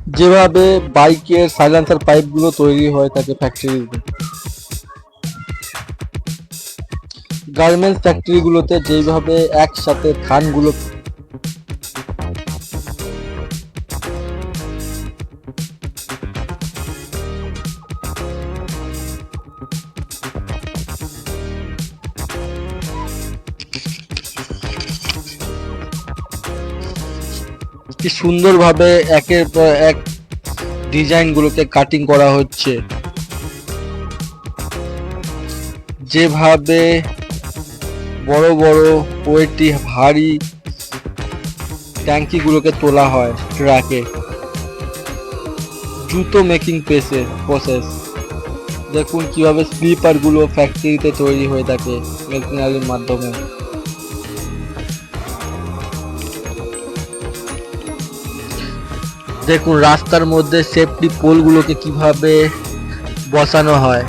যেভাবে বাইকের সাইলেন্সার পাইপগুলো তৈরি হয়ে থাকে ফ্যাক্টরিতে, গার্মেন্টস ফ্যাক্টরিগুলোতে যেভাবে একসাথে ধানগুলো কি সুন্দরভাবে একের পর এক ডিজাইনগুলোকে কাটিং করা হচ্ছে, যেভাবে বড় বড় ওয়েটি ভারী ট্যাঙ্কিগুলোকে তোলা হয় ট্রাকে, জুতো মেকিং প্রসেস দেখুন কিভাবে স্লিপারগুলো ফ্যাক্টরিতে তৈরি হয়ে থাকে মেশিনারির মাধ্যমে। দেখুন রাস্তার মধ্যে সেফটি পোলগুলোকে কিভাবে বসানো হয়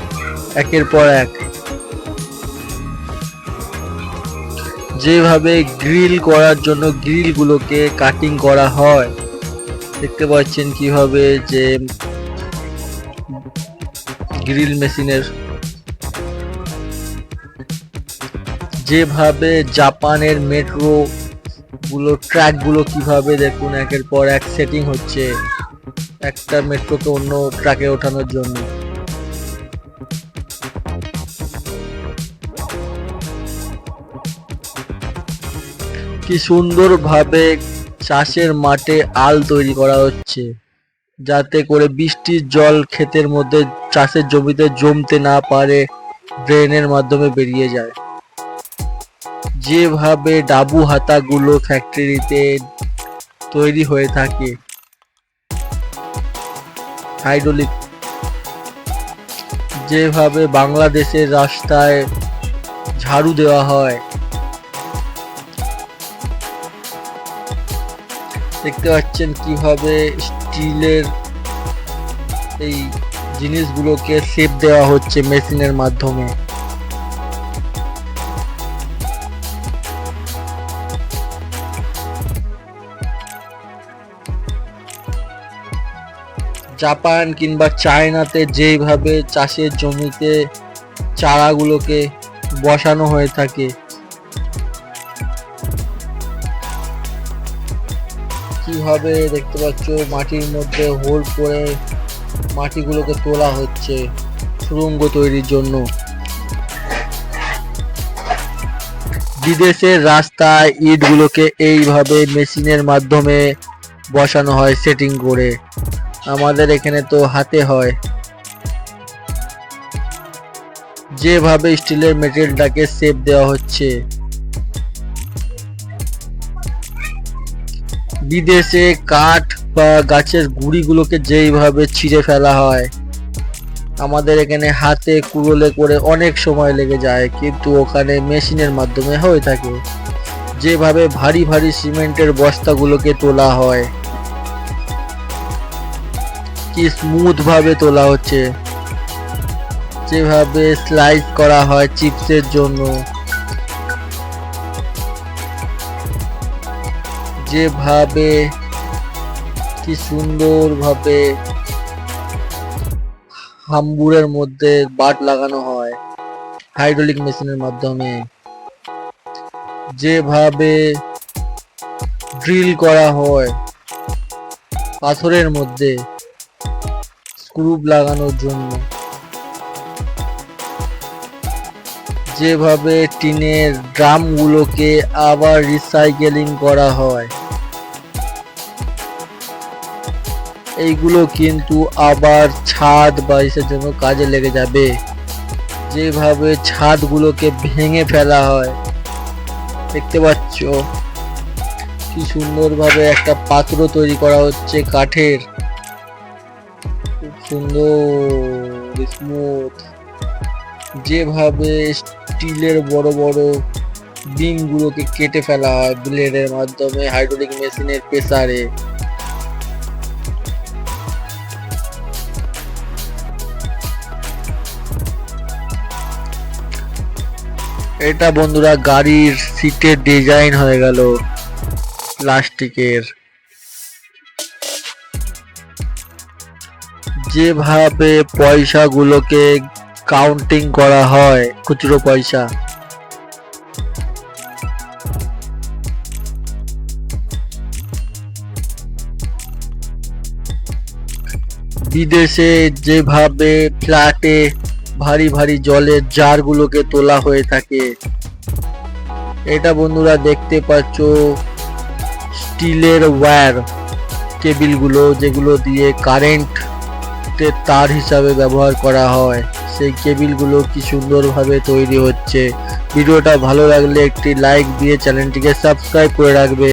একের পর এক, যেভাবে গ্রিল করার জন্য গ্রিলগুলোকে কাটিং করা হয়, দেখতে পাচ্ছেন কিভাবে যে গ্রিল মেশিনের, যেভাবে জাপানের মেট্রো গুলো ট্র্যাক গুলো কিভাবে দেখুন একের পর এক সেটিং হচ্ছে একটা মেট্রোকে অন্য ট্র্যাকে ওঠানোর জন্য। কি সুন্দরভাবে চাষের মাঠে আল তৈরি করা হচ্ছে, যাতে করে বৃষ্টির জল ক্ষেতের মধ্যে চাষের জমিতে জমতে না পারে, ড্রেনের মাধ্যমে বেরিয়ে যায়। যেভাবে ডাবু হাতাগুলো ফ্যাক্টরিতে তৈরি হয়ে থাকে হাইড্রোলিক, যেভাবে বাংলাদেশের রাস্তায় ঝাড়ু দেওয়া হয়, দেখতে পাচ্ছেন কিভাবে স্টিলের এই জিনিসগুলোকে শেপ দেওয়া হচ্ছে মেশিনের মাধ্যমে। জাপান কিংবা চায়নাতে যেভাবে চাষের জমিতে চারাগুলোকে বসানো হয়ে থাকে, কিভাবে দেখতে পাচ্ছ মাটির মধ্যে হোল করে মাটিগুলোকে তোলা হচ্ছে সুড়ঙ্গ তৈরির জন্য। বিদেশের রাস্তায় ইটগুলোকে এইভাবে মেশিনের মাধ্যমে বসানো হয় সেটিং করে, আমাদের এখানে তো হাতে হয়। যেভাবে স্টিলের মেটেরিয়ালটাকে শেপ দেওয়া হচ্ছে, বিদেশে কাঠ বা গাছের গুঁড়িগুলোকে যেইভাবে ছিঁড়ে ফেলা হয়, আমাদের এখানে হাতে কুড়োলে করে অনেক সময় লেগে যায়, কিন্তু ওখানে মেশিনের মাধ্যমে হয়ে থাকে। যেভাবে ভারী ভারী সিমেন্টের বস্তাগুলোকে তোলা হয়, কি স্মুথ ভাবে তোলা হচ্ছে, যেভাবে স্লাইস করা হয় চিপসের জন্য, যেভাবে কি সুন্দরভাবে হাম্বুরের মধ্যে বাট লাগানো হয় হাইড্রোলিক মেশিনের মাধ্যমে, যেভাবে ড্রিল করা হয় পাথরের মধ্যে স্ক্রু লাগানোর জন্য, যেভাবে টিনের ড্রামগুলোকে আবার রিসাইকেলিং করা হয়, এইগুলো কিন্তু আবার ছাদ বাড়ির জন্য কাজে লেগে যাবে। যেভাবে ছাদগুলোকে ভেঙে ফেলা হয়, দেখতে পাচ্ছ কি সুন্দরভাবে একটা পাত্র তৈরি করা হচ্ছে কাঠের, খুব সুন্দর স্মুথ। যেভাবে স্টিলের বড় বড় বিমগুলোকে কেটে ফেলা হয় ব্লেডের মাধ্যমে হাইড্রোলিক মেশিনের প্রেসারে। এটা বন্ধুরা গাড়ির সিটের ডিজাইন হয়ে গেল প্লাস্টিকের। যেভাবে পয়সাগুলোকে কাউন্টিং করা হয়, খুচরো পয়সা, বিদেশে যেভাবে ফ্ল্যাটে ভারী ভারী জলের জারগুলোকে তোলা হয়ে থাকে, এটা বন্ধুরা দেখতে পাচ্ছ স্টিলের ওয়্যার কেবিলগুলো, যেগুলো দিয়ে কারেন্টের তার হিসাবে ব্যবহার করা হয়। সেই কেবিলগুলো কি সুন্দরভাবে তৈরি হচ্ছে। ভিডিওটা ভালো লাগলে একটি লাইক দিয়ে চ্যানেলটিকে সাবস্ক্রাইব করে রাখবে।